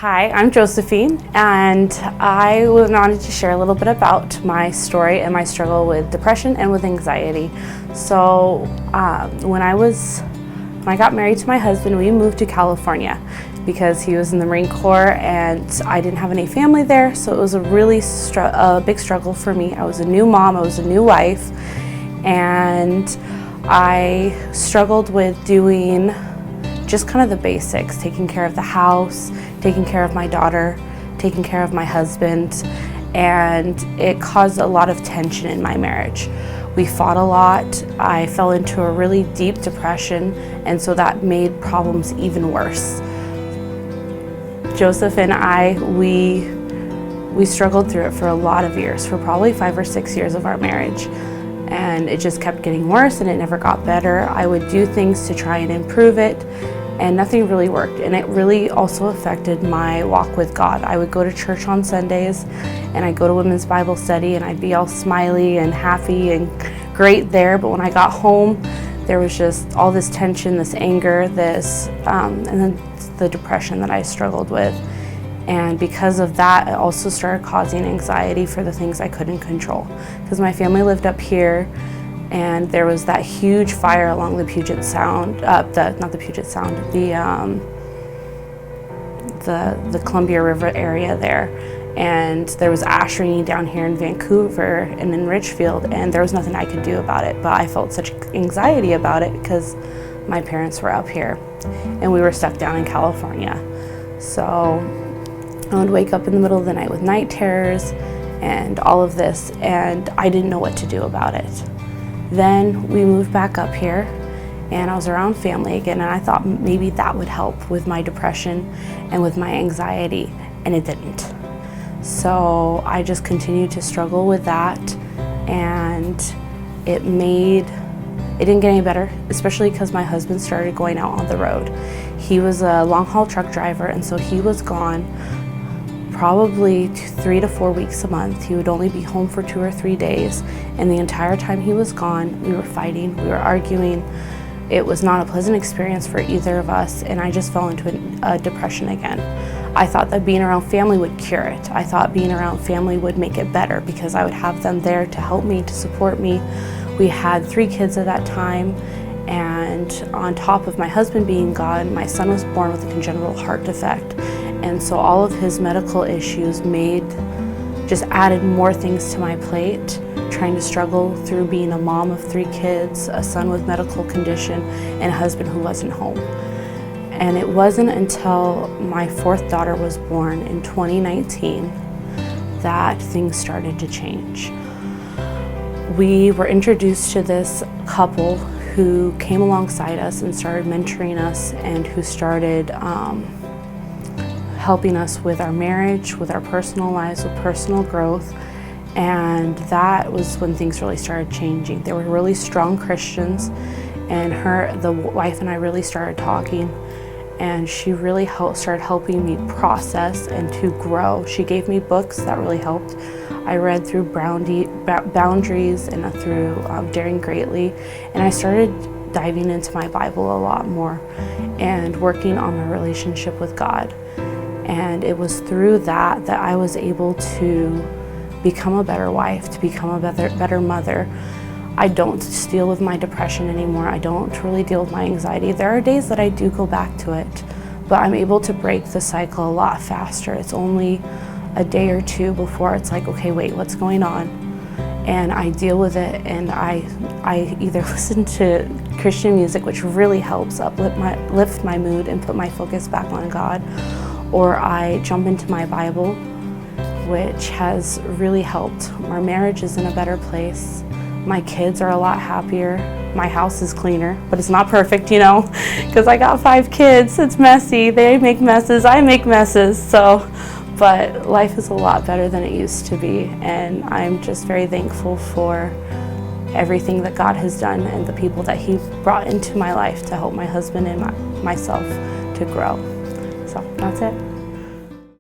Hi, I'm Josephine, and I wanted to share a little bit about my story and my struggle with depression and with anxiety. So when I got married to my husband, we moved to California because he was in the Marine Corps and I didn't have any family there, so it was a really big struggle for me. I was a new mom, I was a new wife, and I struggled with doing just kind of the basics, taking care of the house, taking care of my daughter, taking care of my husband, and it caused a lot of tension in my marriage. We fought a lot. I fell into a really deep depression, and so that made problems even worse. Joseph and I, we struggled through it for a lot of years, for probably 5 or 6 years of our marriage. And it just kept getting worse and it never got better. I would do things to try and improve it, and nothing really worked. And it really also affected my walk with God. I would go to church on Sundays and I'd go to women's Bible study and I'd be all smiley and happy and great there. But when I got home, there was just all this tension, this anger, and then the depression that I struggled with. And because of that, it also started causing anxiety for the things I couldn't control. Because my family lived up here, and there was that huge fire along the Puget Sound, the Columbia River area there. And there was ash raining down here in Vancouver and in Richfield, and there was nothing I could do about it. But I felt such anxiety about it because my parents were up here, and we were stuck down in California. So I would wake up in the middle of the night with night terrors and all of this, and I didn't know what to do about it. Then we moved back up here, and I was around family again, and I thought maybe that would help with my depression and with my anxiety, and it didn't. So I just continued to struggle with that, and it didn't get any better, especially because my husband started going out on the road. He was a long-haul truck driver, and so he was gone probably 3 to 4 weeks a month. He would only be home for 2 or 3 days, and the entire time he was gone, we were fighting, we were arguing. It was not a pleasant experience for either of us, and I just fell into a depression again. I thought that being around family would cure it. I thought being around family would make it better because I would have them there to help me, to support me. We had 3 kids at that time, and on top of my husband being gone, my son was born with a congenital heart defect. And so all of his medical issues just added more things to my plate, trying to struggle through being a mom of 3 kids, a son with medical condition, and a husband who wasn't home. And it wasn't until my 4th daughter was born in 2019 that things started to change. We were introduced to this couple who came alongside us and started mentoring us, and who started helping us with our marriage, with our personal lives, with personal growth. And that was when things really started changing. They were really strong Christians, and the wife and I really started talking, and she really started helping me process and to grow. She gave me books that really helped. I read through Boundaries and through Daring Greatly, and I started diving into my Bible a lot more and working on my relationship with God. And it was through that I was able to become a better wife, to become a better mother. I don't deal with my depression anymore. I don't really deal with my anxiety. There are days that I do go back to it, but I'm able to break the cycle a lot faster. It's only a day or 2 before it's like, okay, wait, what's going on? And I deal with it, and I either listen to Christian music, which really helps lift my mood and put my focus back on God, or I jump into my Bible, which has really helped. Our marriage is in a better place. My kids are a lot happier. My house is cleaner, but it's not perfect, because I got 5 kids. It's messy. They make messes. I make messes. But life is a lot better than it used to be, and I'm just very thankful for everything that God has done and the people that He brought into my life to help my husband and myself to grow. So that's it.